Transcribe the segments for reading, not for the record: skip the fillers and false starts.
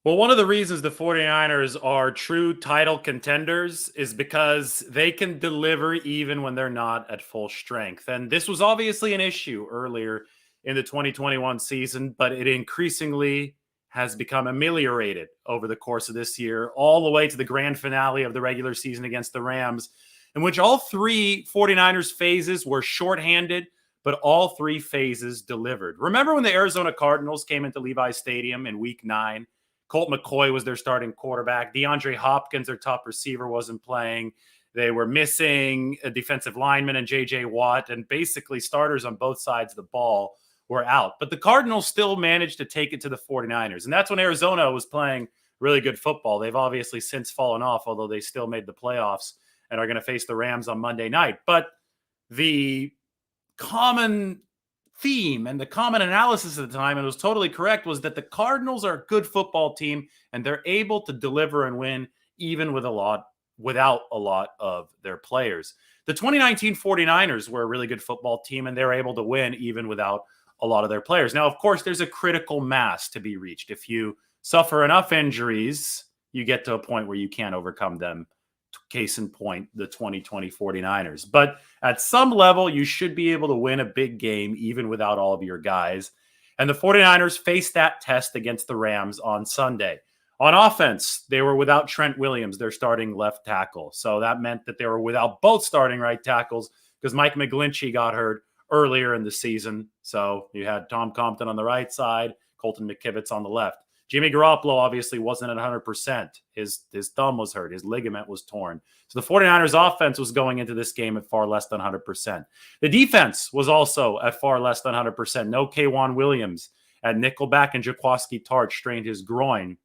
Well, one of the reasons the 49ers are true title contenders is because they can deliver even when they're not at full strength. And this was obviously an issue earlier in the 2021 season, but it increasingly has become ameliorated over the course of this year, all the way to the grand finale of the regular season against the Rams, in which all three 49ers phases were shorthanded, but all three phases delivered. Remember when the Arizona Cardinals came into Levi Stadium in week 9? Colt McCoy was their starting quarterback. DeAndre Hopkins, their top receiver, wasn't playing. They were missing a defensive lineman and J.J. Watt, and basically starters on both sides of the ball were out. But the Cardinals still managed to take it to the 49ers, and that's when Arizona was playing really good football. They've obviously since fallen off, although they still made the playoffs and are going to face the Rams on Monday night. But the common theme and the common analysis at the time, and it was totally correct, was that the Cardinals are a good football team and they're able to deliver and win even without a lot of their players. The 2019 49ers were a really good football team and they're able to win even without a lot of their players. Now, of course, there's a critical mass to be reached. If you suffer enough injuries, you get to a point where you can't overcome them. Case in point, the 2020 49ers. But at some level, you should be able to win a big game even without all of your guys. And the 49ers faced that test against the Rams on Sunday. On offense, they were without Trent Williams, their starting left tackle. So that meant that they were without both starting right tackles because Mike McGlinchey got hurt earlier in the season. So you had Tom Compton on the right side, Colton McKivitz on the left. Jimmy Garoppolo obviously wasn't at 100%. His thumb was hurt. His ligament was torn. So the 49ers offense was going into this game at far less than 100%. The defense was also at far less than 100%. No Jauan Williams at nickelback, and Jaquiski Tartt strained his groin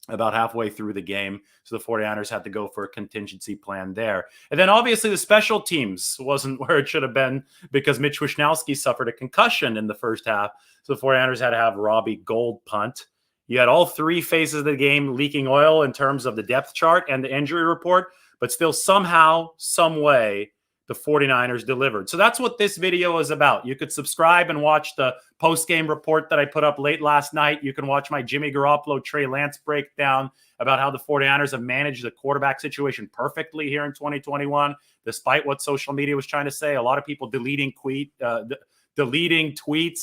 about halfway through the game. So the 49ers had to go for a contingency plan there. And then obviously the special teams wasn't where it should have been because Mitch Wishnowsky suffered a concussion in the first half. So the 49ers had to have Robbie Gould punt. You had all three phases of the game leaking oil in terms of the depth chart and the injury report, but still somehow, some way, the 49ers delivered. So that's what this video is about. You could subscribe and watch the post-game report that I put up late last night. You can watch my Jimmy Garoppolo, Trey Lance breakdown about how the 49ers have managed the quarterback situation perfectly here in 2021, despite what social media was trying to say. A lot of people deleting tweets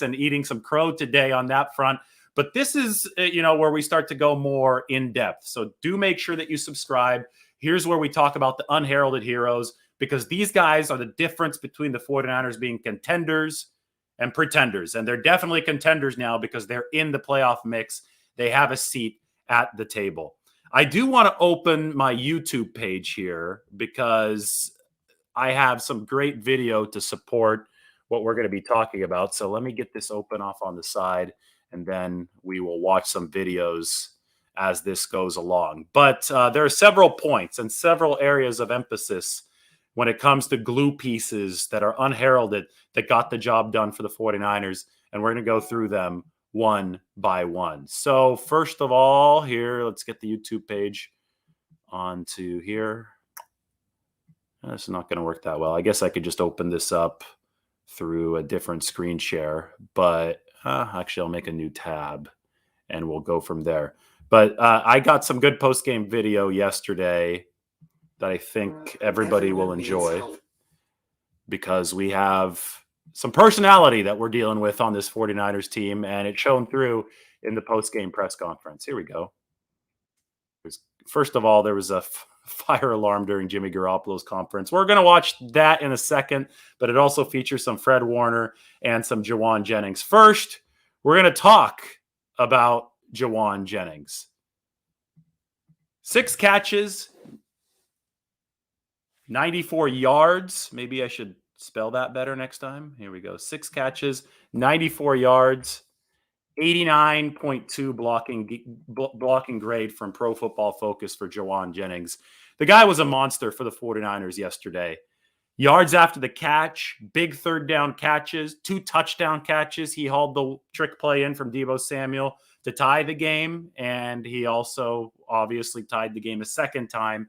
and eating some crow today on that front. But this is, where we start to go more in depth. So do make sure that you subscribe. Here's where we talk about the unheralded heroes, because these guys are the difference between the 49ers being contenders and pretenders. And they're definitely contenders now because they're in the playoff mix. They have a seat at the table. I do want to open my YouTube page here because I have some great video to support what we're going to be talking about. So let me get this open off on the side, and then we will watch some videos as this goes along. But there are several points and several areas of emphasis when it comes to glue pieces that are unheralded that got the job done for the 49ers, and we're going to go through them one by one. So first of all, here, let's get the YouTube page onto here. This is not going to work that well. I guess I could just open this up through a different screen share, but actually I'll make a new tab and we'll go from there. But I got some good post-game video yesterday that I think everybody will enjoy because we have some personality that we're dealing with on this 49ers team, and it's shown through in the post-game press conference. Here we go. First of all, there was a fire alarm during Jimmy Garoppolo's conference. We're going to watch that in a second, but it also features some Fred Warner and some Juwan Jennings. First, we're going to talk about Juwan Jennings. 6 catches, 94 yards. Maybe I should spell that better next time. Here we go. 6 catches, 94 yards, 89.2 blocking grade from Pro Football Focus for Juwan Jennings. The guy was a monster for the 49ers yesterday. Yards after the catch, big third down catches, 2 touchdown catches. He hauled the trick play in from Deebo Samuel to tie the game, and he also obviously tied the game a second time,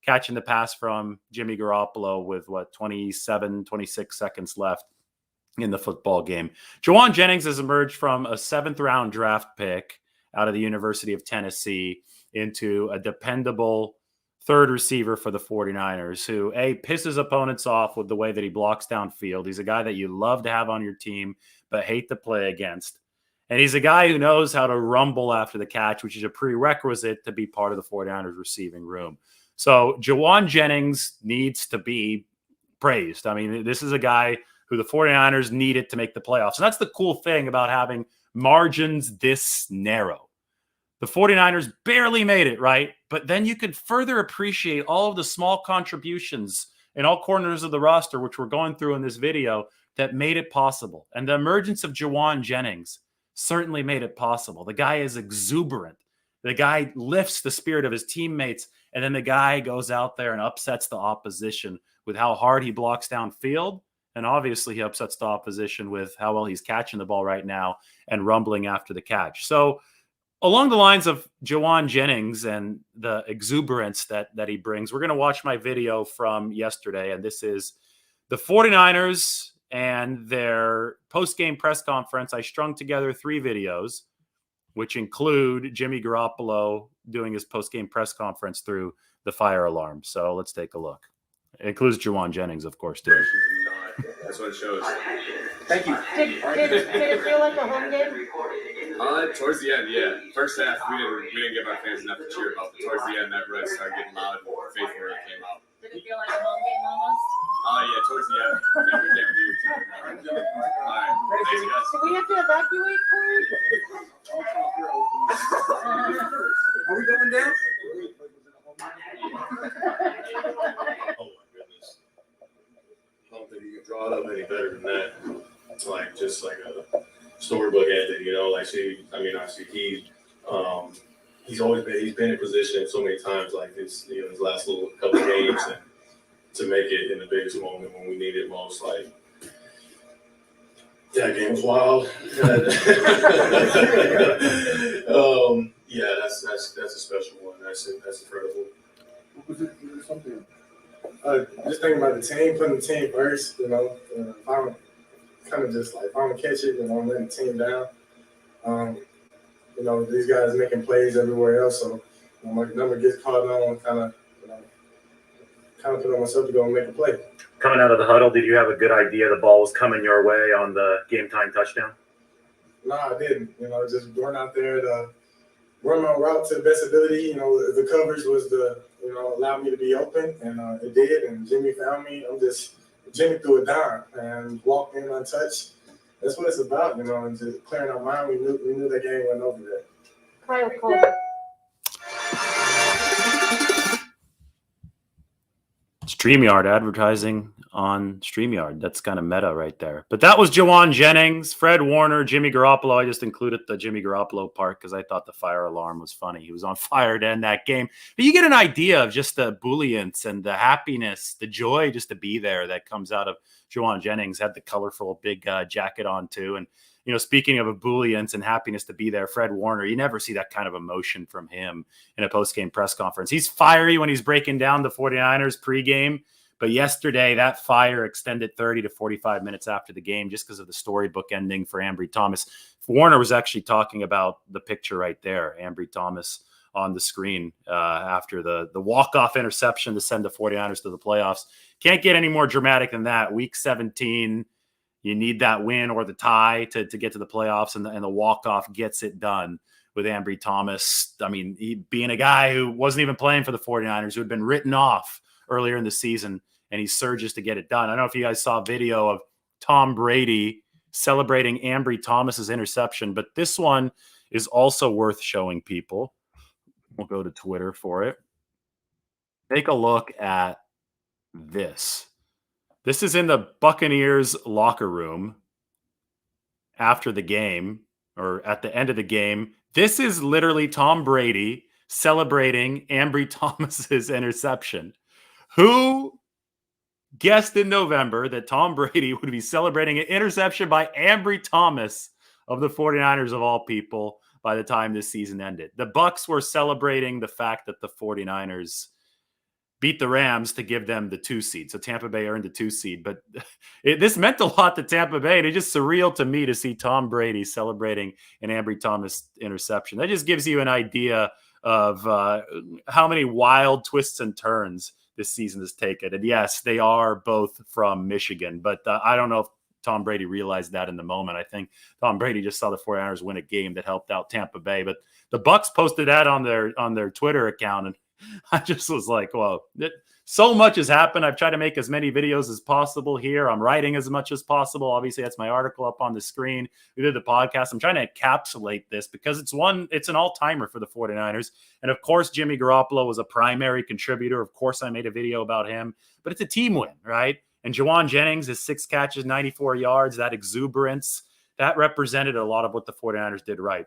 catching the pass from Jimmy Garoppolo with 26 seconds left in the football game. Juwan Jennings has emerged from a 7th round draft pick out of the University of Tennessee into a dependable third receiver for the 49ers who, pisses opponents off with the way that he blocks downfield. He's a guy that you love to have on your team, but hate to play against. And he's a guy who knows how to rumble after the catch, which is a prerequisite to be part of the 49ers receiving room. So Juwan Jennings needs to be praised. I mean, this is a guy who the 49ers needed to make the playoffs. And that's the cool thing about having margins this narrow. The 49ers barely made it, right? But then you could further appreciate all of the small contributions in all corners of the roster, which we're going through in this video, that made it possible. And the emergence of Juwan Jennings certainly made it possible. The guy is exuberant. The guy lifts the spirit of his teammates, and then the guy goes out there and upsets the opposition with how hard he blocks downfield. And obviously he upsets the opposition with how well he's catching the ball right now and rumbling after the catch. So along the lines of Juwan Jennings and the exuberance that he brings, we're going to watch my video from yesterday. And this is the 49ers and their post-game press conference. I strung together 3 videos, which include Jimmy Garoppolo doing his post-game press conference through the fire alarm. So let's take a look. It includes Juwan Jennings, of course, too. That's what it shows. Thank you. Did it feel like a home game? Towards the end, yeah. First half, we didn't give our fans enough to cheer about, but towards the end, that red started getting loud and faithful really came out. Did it feel like a home game almost? Yeah, towards the end. Yeah, we can't believe it. All right. Thanks, guys. Do we have to evacuate, Corey? Are we going down? Oh my goodness. I don't think you can draw it up any better than that. It's like just like a storybook ending, you know, like he's always been in position so many times like this, you know, his last little couple of games, and to make it in the biggest moment when we need it most, like that game was wild. Yeah, that's a special one. That's incredible. Was it something? Just thinking about the team, putting the team first, you know, if I'm kind of just like, if I'm gonna catch it, you know, I'm letting the team down. You know, these guys making plays everywhere else, so when my number gets caught on, kind of put on myself to go and make a play. Coming out of the huddle, did you have a good idea the ball was coming your way on the game-time touchdown? No, I didn't. You know, just going out there to run my route to the best ability. You know, the coverage was allowed me to be open, and it did. And Jimmy found me. Jimmy threw a dime and walked in untouched. That's what it's about, you know, and just clearing our mind. We knew that game went over there. Kyle Colton. StreamYard advertising on StreamYard. That's kind of meta right there. But that was Juwan Jennings, Fred Warner, Jimmy Garoppolo. I just included the Jimmy Garoppolo part because I thought the fire alarm was funny. He was on fire to end that game. But you get an idea of just the ebullience and the happiness, the joy just to be there that comes out of Juwan Jennings. Had the colorful big jacket on too. And, you know, speaking of ebullience and happiness to be there, Fred Warner, you never see that kind of emotion from him in a post-game press conference. He's fiery when he's breaking down the 49ers pregame, but yesterday that fire extended 30 to 45 minutes after the game just because of the storybook ending for Ambry Thomas. Warner was actually talking about the picture right there, Ambry Thomas on the screen after the walk-off interception to send the 49ers to the playoffs. Can't get any more dramatic than that. Week 17, you need that win or the tie to get to the playoffs, and the walk-off gets it done with Ambry Thomas. I mean, he being a guy who wasn't even playing for the 49ers, who had been written off earlier in the season, and he surges to get it done. I don't know if you guys saw a video of Tom Brady celebrating Ambry Thomas's interception, but this one is also worth showing people. We'll go to Twitter for it. Take a look at this. This is in the Buccaneers locker room after the game, or at the end of the game. This is literally Tom Brady celebrating Ambry Thomas's interception. Who guessed in November that Tom Brady would be celebrating an interception by Ambry Thomas of the 49ers of all people by the time this season ended? The Bucs were celebrating the fact that the 49ers beat the Rams to give them the 2 seed. So Tampa Bay earned the 2 seed. But this meant a lot to Tampa Bay. It's just surreal to me to see Tom Brady celebrating an Ambry Thomas interception. That just gives you an idea of how many wild twists and turns this season has taken. And yes, they are both from Michigan, but I don't know if Tom Brady realized that in the moment. I think Tom Brady just saw the 49ers win a game that helped out Tampa Bay. But the Bucs posted that on their Twitter account, and I just was like, well, so much has happened. I've tried to make as many videos as possible here. I'm writing as much as possible. Obviously, that's my article up on the screen. We did the podcast. I'm trying to encapsulate this because it's an all-timer for the 49ers. And of course, Jimmy Garoppolo was a primary contributor. Of course, I made a video about him, but it's a team win, right? And Juwan Jennings, his 6 catches, 94 yards, that exuberance, that represented a lot of what the 49ers did right.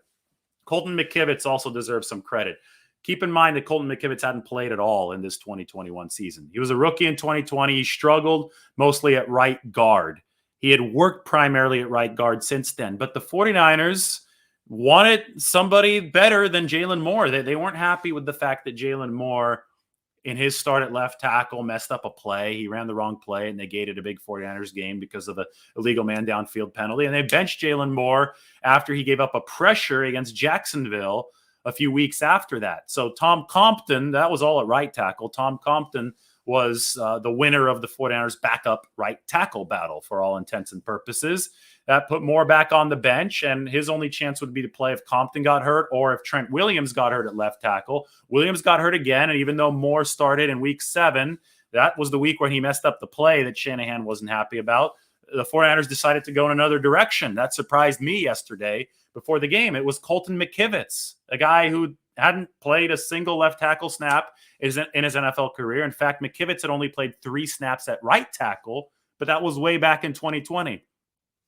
Colton McKivitz also deserves some credit. Keep in mind that Colton McKivitz hadn't played at all in this 2021 season. He was a rookie in 2020. He struggled mostly at right guard. He had worked primarily at right guard since then. But the 49ers wanted somebody better than Jalen Moore. They weren't happy with the fact that Jalen Moore, in his start at left tackle, messed up a play. He ran the wrong play and negated a big 49ers game because of an illegal man downfield penalty. And they benched Jalen Moore after he gave up a pressure against Jacksonville a few weeks after that. So Tom Compton, that was all at right tackle. Tom Compton was the winner of the 49ers backup right tackle battle for all intents and purposes. That put Moore back on the bench, and his only chance would be to play if Compton got hurt or if Trent Williams got hurt at left tackle. Williams got hurt again, and even though Moore started in week 7, that was the week when he messed up the play that Shanahan wasn't happy about. The 49ers decided to go in another direction. That surprised me yesterday before the game. It was Colton McKivitz, a guy who hadn't played a single left tackle snap in his NFL career. In fact, McKivitz had only played 3 snaps at right tackle, but that was way back in 2020.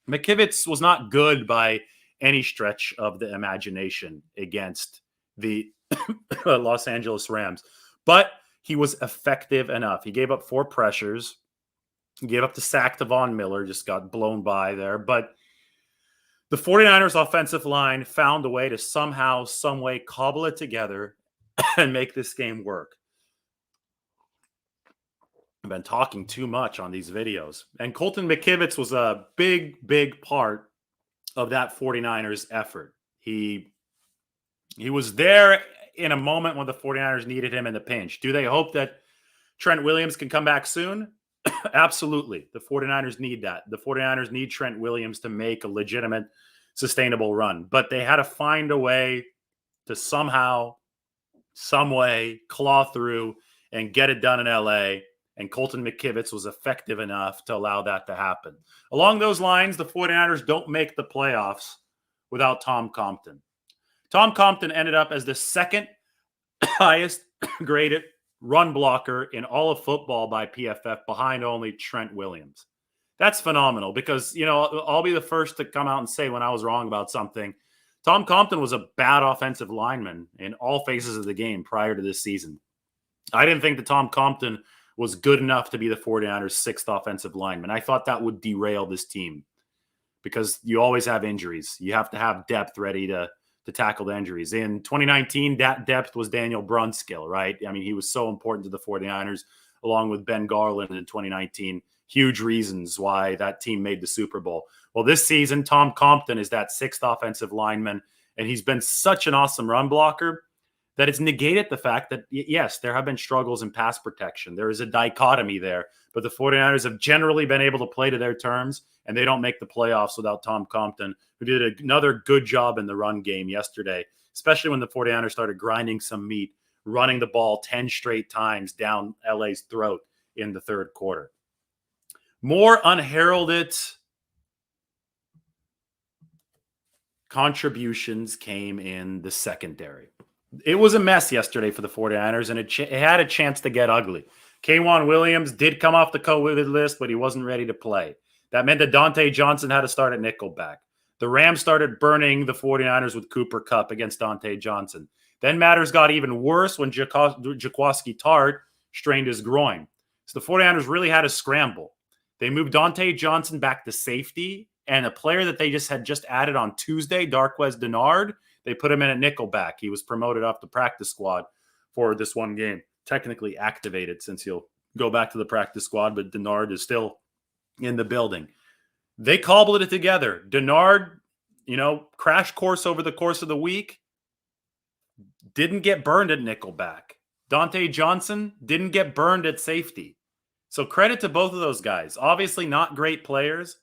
McKivitz was not good by any stretch of the imagination against the Los Angeles Rams, but he was effective enough. He gave up 4 pressures. He gave up the sack to Von Miller, just got blown by there. But the 49ers offensive line found a way to somehow, some way cobble it together and make this game work. I've been talking too much on these videos. And Colton McKivitz was a big, big part of that 49ers effort. He was there in a moment when the 49ers needed him in the pinch. Do they hope that Trent Williams can come back soon? Absolutely. The 49ers need that. The 49ers need Trent Williams to make a legitimate, sustainable run. But they had to find a way to somehow, some way, claw through and get it done in LA. And Colton McKivitz was effective enough to allow that to happen. Along those lines, the 49ers don't make the playoffs without Tom Compton. Tom Compton ended up as the second highest graded run blocker in all of football by PFF, behind only Trent Williams. That's phenomenal because, I'll be the first to come out and say when I was wrong about something. Tom Compton was a bad offensive lineman in all phases of the game prior to this season. I didn't think that Tom Compton was good enough to be the 49ers' 6th offensive lineman. I thought that would derail this team because you always have injuries. You have to have depth ready to tackle the injuries. In 2019, that depth was Daniel Brunskill, right? I mean, he was so important to the 49ers, along with Ben Garland in 2019. Huge reasons why that team made the Super Bowl. Well, this season, Tom Compton is that 6th offensive lineman, and he's been such an awesome run blocker that it's negated the fact that, yes, there have been struggles in pass protection. There is a dichotomy there, but the 49ers have generally been able to play to their terms, and they don't make the playoffs without Tom Compton, who did another good job in the run game yesterday, especially when the 49ers started grinding some meat, running the ball 10 straight times down LA's throat in the 3rd quarter. More unheralded contributions came in the secondary. It was a mess yesterday for the 49ers, and it had a chance to get ugly. K'Wan Williams did come off the COVID list, but he wasn't ready to play. That meant that Dante Johnson had to start at nickelback. The Rams started burning the 49ers with Cooper Kupp against Dante Johnson. Then matters got even worse when Jaquiski Tartt strained his groin. So the 49ers really had to scramble. They moved Dante Johnson back to safety, and a player that they had just added on Tuesday, Darqueze Dennard, they put him in at nickelback. He was promoted off the practice squad for this one game. technically activated since he'll go back to the practice squad, but Denard is still in the building. They cobbled it together. Denard, crash course over the course of the week, didn't get burned at nickelback. Dante Johnson didn't get burned at safety. So credit to both of those guys. Obviously not great players,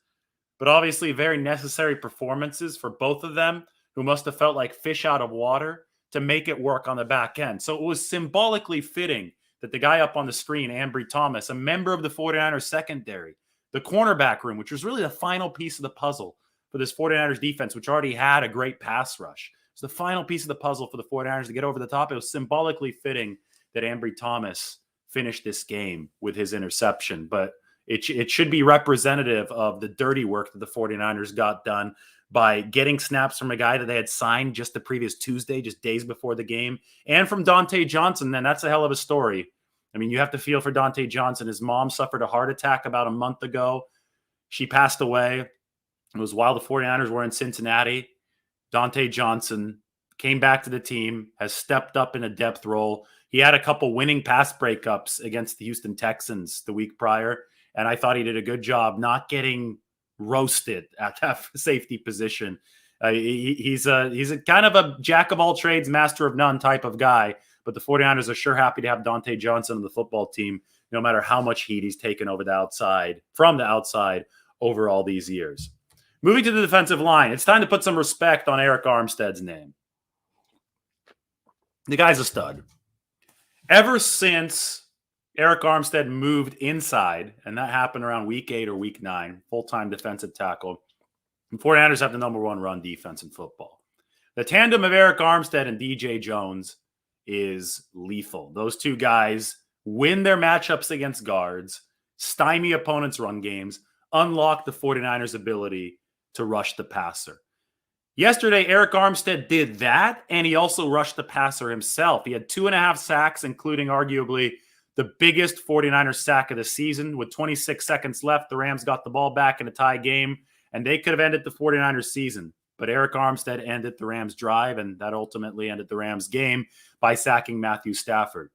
but obviously very necessary performances for both of them, who must have felt like fish out of water to make it work on the back end. So it was symbolically fitting that the guy up on the screen, Ambry Thomas, a member of the 49ers secondary, the cornerback room, which was really the final piece of the puzzle for this 49ers defense, which already had a great pass rush. It's the final piece of the puzzle for the 49ers to get over the top. It was symbolically fitting that Ambry Thomas finished this game with his interception, but it should be representative of the dirty work that the 49ers got done by getting snaps from a guy that they had signed just the previous Tuesday, just days before the game, and from Dante Johnson. Then that's a hell of a story. I mean, you have to feel for Dante Johnson. His mom suffered a heart attack about a month ago. She passed away. It was while the 49ers were in Cincinnati. Dante Johnson came back to the team, has stepped up in a depth role. He had a couple winning pass breakups against the Houston Texans the week prior, and I thought he did a good job not getting roasted at that safety position. He's a kind of a jack of all trades, master of none type of guy, but the 49ers are sure happy to have Dante Johnson on the football team, no matter how much heat he's taken over from the outside over all these years. Moving to the defensive line, it's time to put some respect on Arik Armstead's name. The guy's a stud. Ever since Arik Armstead moved inside, and that happened around week 8 or week 9, full-time defensive tackle, the 49ers have the number 1 run defense in football. The tandem of Arik Armstead and DJ Jones is lethal. Those two guys win their matchups against guards, stymie opponents' run games, unlock the 49ers' ability to rush the passer. Yesterday, Arik Armstead did that, and he also rushed the passer himself. He had 2.5 sacks, including arguably the biggest 49ers sack of the season. With 26 seconds left, the Rams got the ball back in a tie game, and they could have ended the 49ers season. But Arik Armstead ended the Rams drive, and that ultimately ended the Rams game by sacking Matthew Stafford.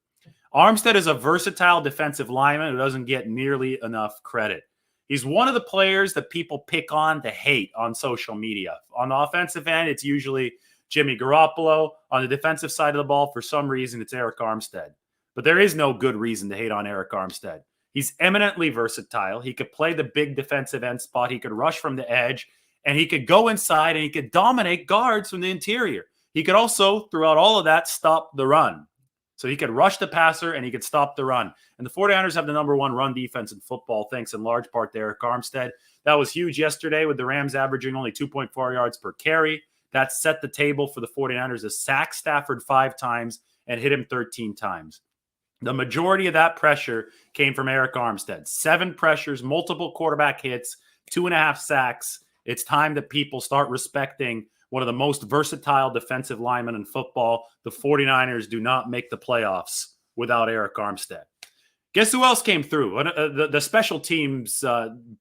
Armstead is a versatile defensive lineman who doesn't get nearly enough credit. He's one of the players that people pick on to hate on social media. On the offensive end, it's usually Jimmy Garoppolo. On the defensive side of the ball, for some reason, it's Arik Armstead. But there is no good reason to hate on Arik Armstead. He's eminently versatile. He could play the big defensive end spot. He could rush from the edge, and he could go inside, and he could dominate guards from the interior. He could also, throughout all of that, stop the run. So he could rush the passer, and he could stop the run. And the 49ers have the number 1 run defense in football, thanks in large part to Arik Armstead. That was huge yesterday with the Rams averaging only 2.4 yards per carry. That set the table for the 49ers to sack Stafford 5 times and hit him 13 times. The majority of that pressure came from Arik Armstead. 7 pressures, multiple quarterback hits, 2.5 sacks. It's time that people start respecting one of the most versatile defensive linemen in football. The 49ers do not make the playoffs without Arik Armstead. Guess who else came through? The special teams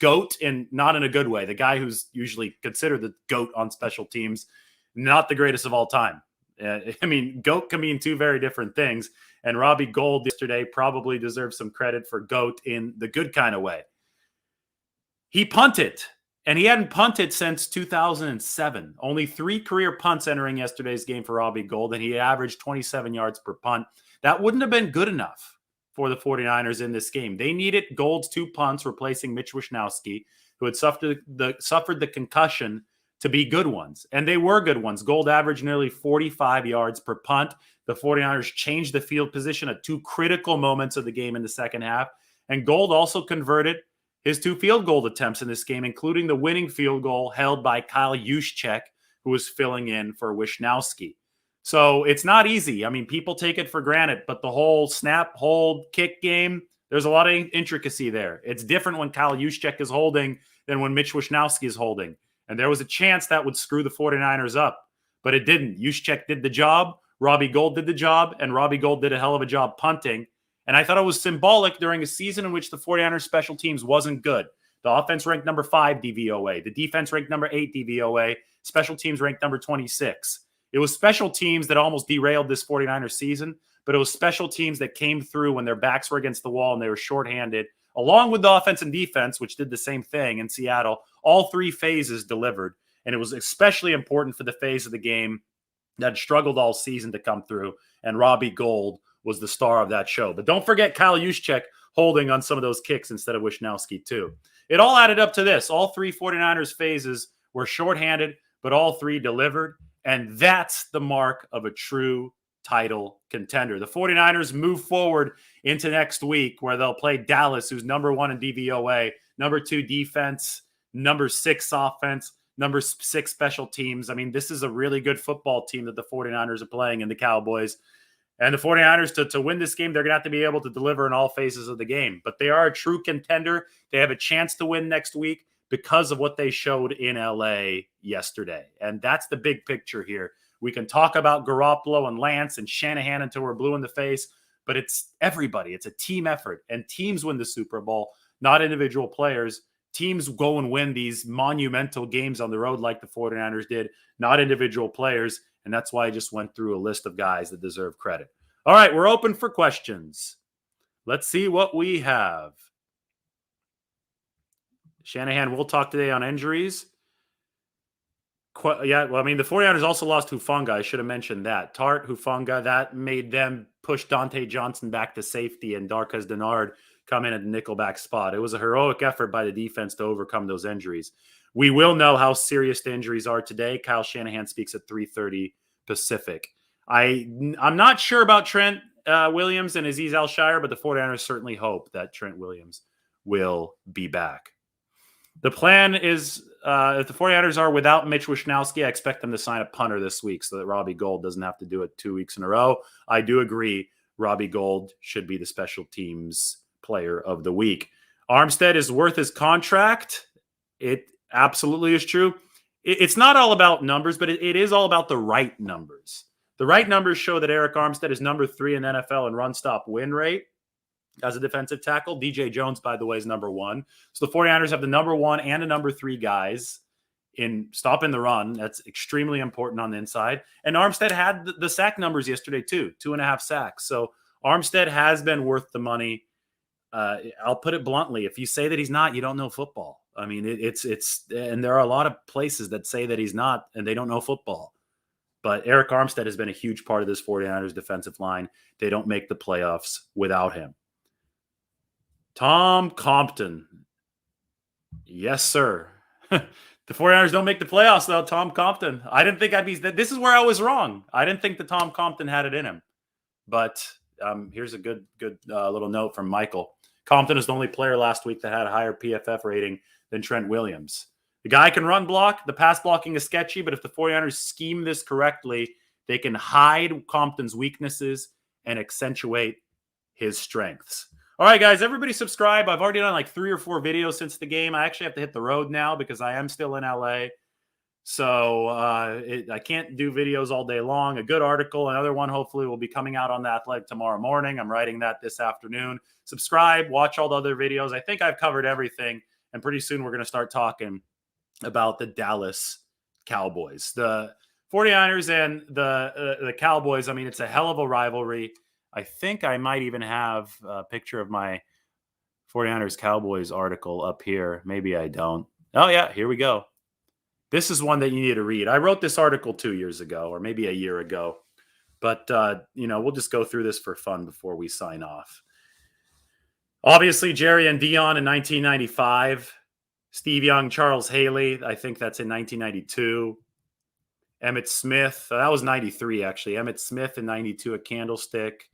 GOAT, and not in a good way. The guy who's usually considered the GOAT on special teams, not the greatest of all time. GOAT can mean 2 very different things. And Robbie Gould yesterday probably deserves some credit for GOAT in the good kind of way. He punted. And he hadn't punted since 2007. Only 3 career punts entering yesterday's game for Robbie Gould, and he averaged 27 yards per punt. That wouldn't have been good enough for the 49ers in this game. They needed Gould's 2 punts replacing Mitch Wishnowsky, who had suffered the concussion, to be good ones. And they were good ones. Gould averaged nearly 45 yards per punt. The 49ers changed the field position at 2 critical moments of the game in the second half. And Gould also converted his 2 field goal attempts in this game, including the winning field goal held by Kyle Juszczyk, who was filling in for Wishnowsky. So it's not easy. I mean, people take it for granted, but the whole snap, hold, kick game, there's a lot of intricacy there. It's different when Kyle Juszczyk is holding than when Mitch Wishnowsky is holding. And there was a chance that would screw the 49ers up, but it didn't. Juszczyk did the job, Robbie Gould did the job, and Robbie Gould did a hell of a job punting. And I thought it was symbolic during a season in which the 49ers special teams wasn't good. The offense ranked number 5 DVOA. The defense ranked number 8 DVOA. Special teams ranked number 26. It was special teams that almost derailed this 49ers season, but it was special teams that came through when their backs were against the wall and they were shorthanded, along with the offense and defense, which did the same thing in Seattle. All three phases delivered, and it was especially important for the phase of the game that struggled all season to come through, and Robbie Gould was the star of that show. But don't forget Kyle Juszczyk holding on some of those kicks instead of Wisnowski too. It all added up to this. All three 49ers phases were shorthanded, but all three delivered, and that's the mark of a true title contender. The 49ers move forward into next week where they'll play Dallas, who's number 1 in DVOA, number 2 defense, number 6 offense, number 6 special teams. I mean, this is a really good football team that the 49ers are playing in the Cowboys. And the 49ers, to win this game, they're going to have to be able to deliver in all phases of the game. But they are a true contender. They have a chance to win next week because of what they showed in LA yesterday. And that's the big picture here. We can talk about Garoppolo and Lance and Shanahan until we're blue in the face, but it's everybody. It's a team effort. And teams win the Super Bowl, not individual players. Teams go and win these monumental games on the road like the 49ers did, not individual players. And that's why I just went through a list of guys that deserve credit. All right, we're open for questions. Let's see what we have. Shanahan will talk today on injuries. Yeah, well, I mean, the 49ers also lost Hufanga. I should have mentioned that. Tart, Hufanga, that made them push Dante Johnson back to safety and Darquez Dennard come in at the nickelback spot. It was a heroic effort by the defense to overcome those injuries. We will know how serious the injuries are today. Kyle Shanahan speaks at 3:30 Pacific. I'm not sure about Trent Williams and Azeez Al-Shire, but the 49ers certainly hope that Trent Williams will be back. The plan is, if the 49ers are without Mitch Wishnowsky, I expect them to sign a punter this week so that Robbie Gould doesn't have to do it 2 weeks in a row. I do agree Robbie Gould should be the special teams player of the week. Armstead is worth his contract. It absolutely is true. It's not all about numbers, but it is all about the right numbers. The right numbers show that Arik Armstead is number 3 in the NFL in run-stop win rate as a defensive tackle. DJ Jones, by the way, is number 1. So the 49ers have the number 1 and the number 3 guys in stopping the run. That's extremely important on the inside. And Armstead had the sack numbers yesterday too, 2.5 sacks. So Armstead has been worth the money. I'll put it bluntly. If you say that he's not, you don't know football. I mean, and there are a lot of places that say that he's not, and they don't know football. But Arik Armstead has been a huge part of this 49ers defensive line. They don't make the playoffs without him. Tom Compton. Yes, sir. The 49ers don't make the playoffs without Tom Compton. I didn't think I'd be – this is where I was wrong. I didn't think that Tom Compton had it in him. But here's a good little note from Michael. Compton is the only player last week that had a higher PFF rating than Trent Williams. The guy can run block. The pass blocking is sketchy, but if the 49ers scheme this correctly, they can hide Compton's weaknesses and accentuate his strengths. All right, guys, everybody subscribe. I've already done like 3 or 4 videos since the game. I actually have to hit the road now because I am still in LA. So I can't do videos all day long. A good article, another one hopefully will be coming out on The Athletic tomorrow morning. I'm writing that this afternoon. Subscribe, watch all the other videos. I think I've covered everything. And pretty soon we're going to start talking about the Dallas Cowboys. The 49ers and the Cowboys, I mean, it's a hell of a rivalry. I think I might even have a picture of my 49ers Cowboys article up here. Maybe I don't. Oh, yeah, here we go. This is one that you need to read. I wrote this article 2 years ago or maybe a year ago. But, we'll just go through this for fun before we sign off. Obviously, Jerry and Dion in 1995. Steve Young, Charles Haley, I think that's in 1992. Emmitt Smith, that was 93, actually. Emmitt Smith in 92 at Candlestick.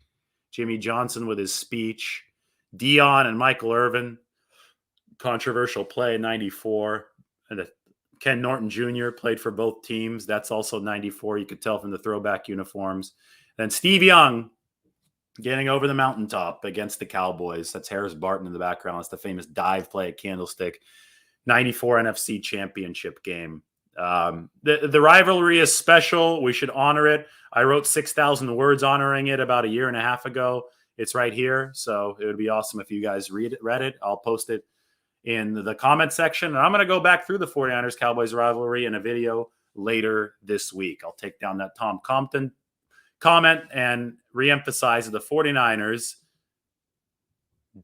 Jimmy Johnson with his speech. Dion and Michael Irvin, controversial play in 94. And Ken Norton Jr. played for both teams. That's also 94. You could tell from the throwback uniforms. Then Steve Young getting over the mountaintop against the Cowboys. That's Harris Barton in the background. That's the famous dive play at Candlestick. 94 NFC Championship game. The rivalry is special. We should honor it. I wrote 6,000 words honoring it about a year and a half ago. It's right here. So it would be awesome if you guys read it. I'll post it in the comment section. And I'm going to go back through the 49ers Cowboys rivalry in a video later this week. I'll take down that Tom Compton comment and reemphasize that the 49ers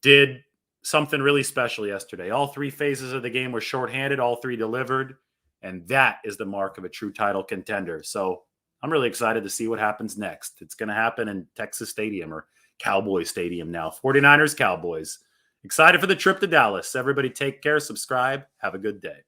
did something really special yesterday. All three phases of the game were shorthanded, all three delivered, and that is the mark of a true title contender. So I'm really excited to see what happens next. It's going to happen in Texas Stadium, or Cowboy Stadium now. 49ers, Cowboys. Excited for the trip to Dallas. Everybody take care, subscribe, have a good day.